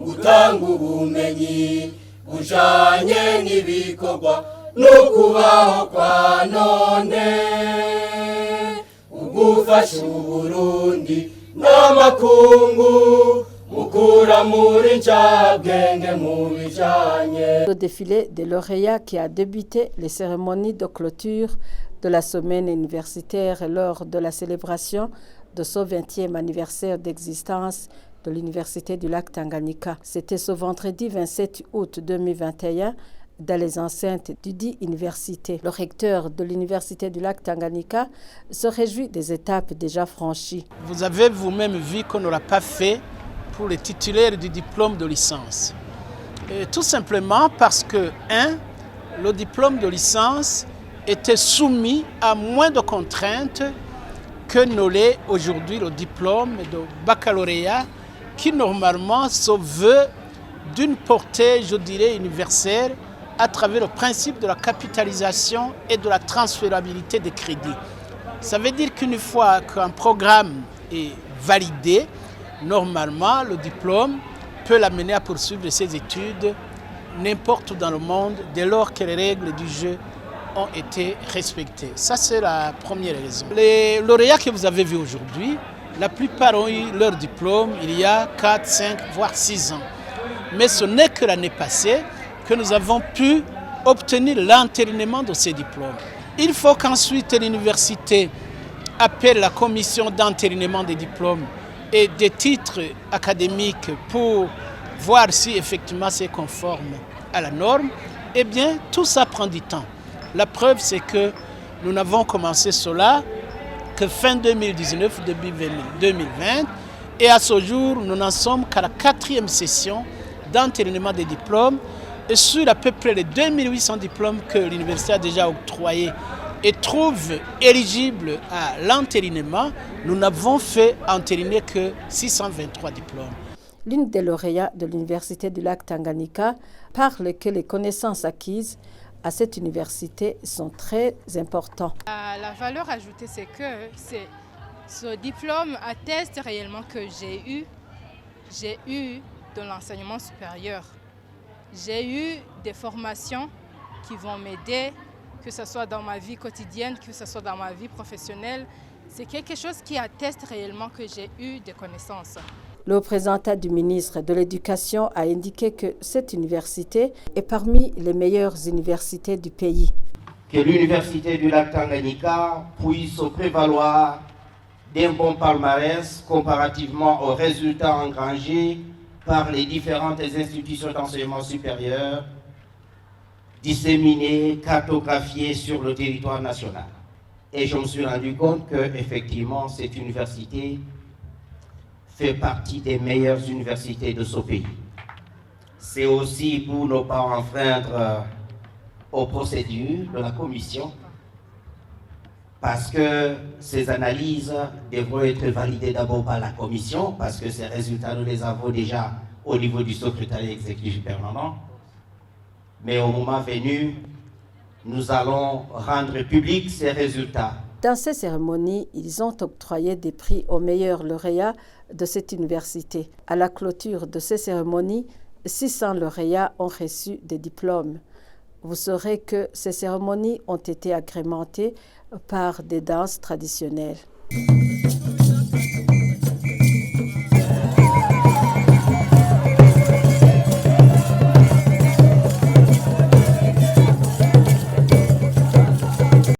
gutanga ubumenyi bujanye n'ibikorwa no kubaho kwa none, ugufasha Uburundi n'amakungu mukura muri ncabwenge mu bijanye. Le défilé des lauréats qui a débuté les cérémonies de clôture de la semaine universitaire lors de la célébration de ce 20e anniversaire d'existence de l'Université du lac Tanganyika. C'était ce vendredi 27 août 2021 dans les enceintes du dit université. Le recteur de l'Université du lac Tanganyika se réjouit des étapes déjà franchies. Vous avez vous-même vu qu'on n'aura pas fait pour les titulaires du diplôme de licence. Et tout simplement parce que, le diplôme de licence était soumis à moins de contraintes que ne l'est aujourd'hui le diplôme de baccalauréat qui normalement se veut d'une portée, je dirais, universelle à travers le principe de la capitalisation et de la transférabilité des crédits. Ça veut dire qu'une fois qu'un programme est validé, normalement, le diplôme peut l'amener à poursuivre ses études n'importe où dans le monde dès lors que les règles du jeu ont été respectées. Ça, c'est la première raison. Les lauréats que vous avez vus aujourd'hui, la plupart ont eu leur diplôme il y a 4, 5, voire 6 ans. Mais ce n'est que l'année passée que nous avons pu obtenir l'entérinement de ces diplômes. Il faut qu'ensuite l'université appelle la commission d'entérinement des diplômes et des titres académiques pour voir si effectivement c'est conforme à la norme. Eh bien, tout ça prend du temps. La preuve, c'est que nous n'avons commencé cela que fin 2019, début 2020. Et à ce jour, nous n'en sommes qu'à la 4e session d'entérinement des diplômes. Et sur à peu près les 2800 diplômes que l'université a déjà octroyés et trouve éligibles à l'entérinement, nous n'avons fait entériner que 623 diplômes. L'une des lauréats de l'Université du lac Tanganyika parle que les connaissances acquises à cette université sont très importantes. La valeur ajoutée, c'est que ce diplôme atteste réellement que j'ai eu de l'enseignement supérieur. J'ai eu des formations qui vont m'aider, que ce soit dans ma vie quotidienne, que ce soit dans ma vie professionnelle. C'est quelque chose qui atteste réellement que j'ai eu des connaissances. Le représentant du ministre de l'Éducation a indiqué que cette université est parmi les meilleures universités du pays. Que l'Université du lac Tanganyika puisse se prévaloir d'un bon palmarès comparativement aux résultats engrangés par les différentes institutions d'enseignement supérieur disséminées, cartographiées sur le territoire national. Et je me suis rendu compte qu'effectivement, cette université fait partie des meilleures universités de ce pays. C'est aussi pour ne pas enfreindre aux procédures de la commission, parce que ces analyses devront être validées d'abord par la commission, parce que ces résultats, nous les avons déjà au niveau du secrétariat exécutif permanent. Mais au moment venu, nous allons rendre publics ces résultats. Dans ces cérémonies, ils ont octroyé des prix aux meilleurs lauréats de cette université. À la clôture de ces cérémonies, 600 lauréats ont reçu des diplômes. Vous saurez que ces cérémonies ont été agrémentées par des danses traditionnelles.